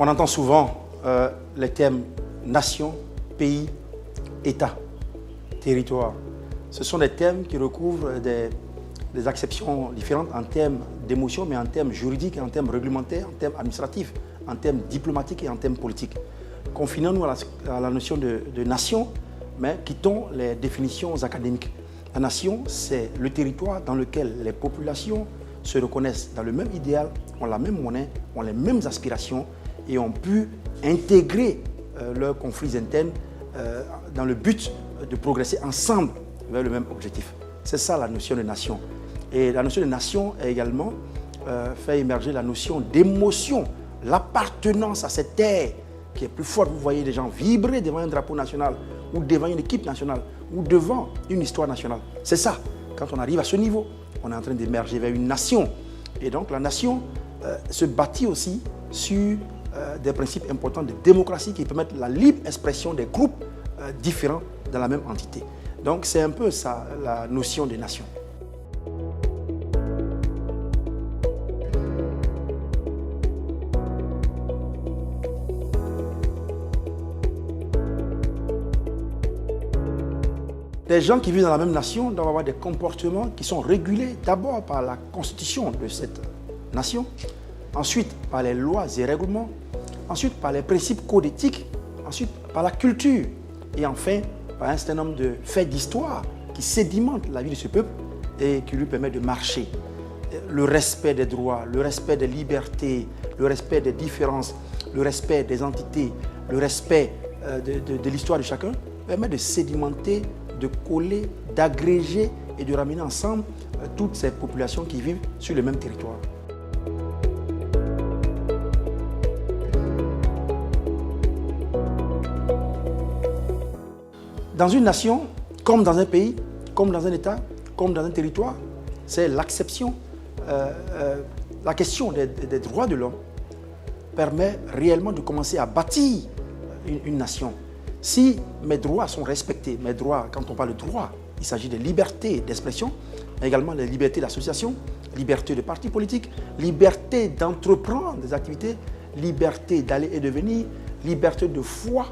On entend souvent les thèmes nation, pays, État, territoire. Ce sont des thèmes qui recouvrent des acceptions différentes en termes d'émotion, mais en termes juridiques, en termes réglementaires, en termes administratifs, en termes diplomatiques et en termes politiques. Confinons-nous à la notion de nation, mais quittons les définitions académiques. La nation, c'est le territoire dans lequel les populations se reconnaissent dans le même idéal, ont la même monnaie, ont les mêmes aspirations et ont pu intégrer leurs conflits internes dans le but de progresser ensemble vers le même objectif. C'est ça la notion de nation. Et la notion de nation a également fait émerger la notion d'émotion, l'appartenance à cette terre qui est plus forte. Vous voyez des gens vibrer devant un drapeau national ou devant une équipe nationale ou devant une histoire nationale. C'est ça. Quand on arrive à ce niveau, on est en train d'émerger vers une nation. Et donc la nation se bâtit aussi sur des principes importants de démocratie qui permettent la libre expression des groupes différents dans la même entité. Donc c'est un peu ça la notion de nation. Les gens qui vivent dans la même nation doivent avoir des comportements qui sont régulés d'abord par la constitution de cette nation, ensuite par les lois et règlements, ensuite par les principes codes éthiques, ensuite par la culture et enfin par un certain nombre de faits d'histoire qui sédimentent la vie de ce peuple et qui lui permettent de marcher. Le respect des droits, le respect des libertés, le respect des différences, le respect des entités, le respect de l'histoire de chacun permet de sédimenter, de coller, d'agréger et de ramener ensemble toutes ces populations qui vivent sur le même territoire. Dans une nation, comme dans un pays, comme dans un État, comme dans un territoire, c'est l'acception. La question des droits de l'homme permet réellement de commencer à bâtir une nation. Si mes droits sont respectés, mes droits, quand on parle de droits, il s'agit de liberté d'expression, mais également de liberté d'association, liberté de parti politique, liberté d'entreprendre des activités, liberté d'aller et de venir, liberté de foi,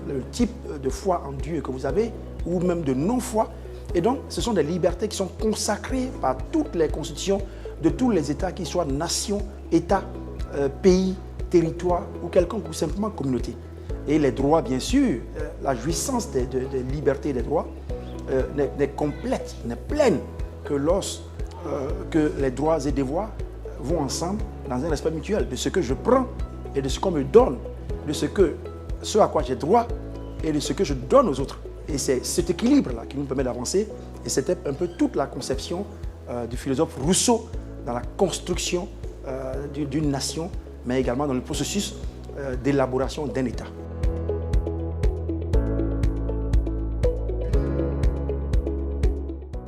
le type de foi en Dieu que vous avez, ou même de non-foi. Et donc, ce sont des libertés qui sont consacrées par toutes les constitutions de tous les États, qu'ils soient nations, États, pays, territoire ou quelconque, ou simplement communauté. Et les droits, bien sûr, la jouissance des libertés et des droits n'est complète, n'est pleine que lorsque les droits et devoirs vont ensemble dans un respect mutuel de ce que je prends et de ce qu'on me donne, de ce à quoi j'ai droit et de ce que je donne aux autres. Et c'est cet équilibre-là qui nous permet d'avancer. Et c'était un peu toute la conception du philosophe Rousseau dans la construction d'une nation, mais également dans le processus d'élaboration d'un État.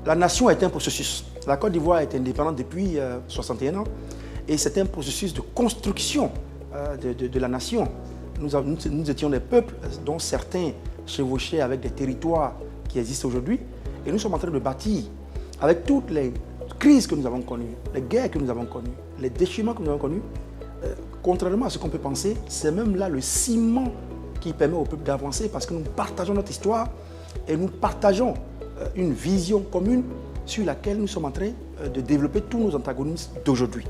La nation est un processus. La Côte d'Ivoire est indépendante depuis 61 ans et c'est un processus de construction de la nation. Nous étions des peuples dont certains chevauchaient avec des territoires qui existent aujourd'hui et nous sommes en train de bâtir avec toutes les crises que nous avons connues, les guerres que nous avons connues, les déchirements que nous avons connus. Contrairement à ce qu'on peut penser, c'est même là le ciment qui permet au peuple d'avancer parce que nous partageons notre histoire et nous partageons une vision commune sur laquelle nous sommes en train de développer tous nos antagonismes d'aujourd'hui.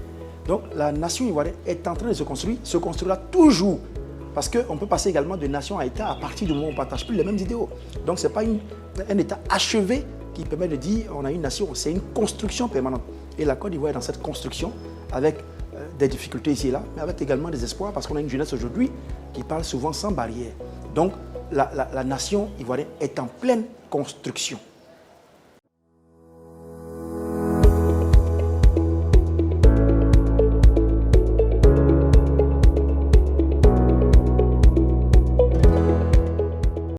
Donc la nation ivoirienne est en train de se construira toujours. Parce qu'on peut passer également de nation à État à partir du moment où on ne partage plus les mêmes idéaux. Donc ce n'est pas un État achevé qui permet de dire on a une nation, c'est une construction permanente. Et la Côte d'Ivoire est dans cette construction avec des difficultés ici et là, mais avec également des espoirs parce qu'on a une jeunesse aujourd'hui qui parle souvent sans barrière. Donc la nation ivoirienne est en pleine construction.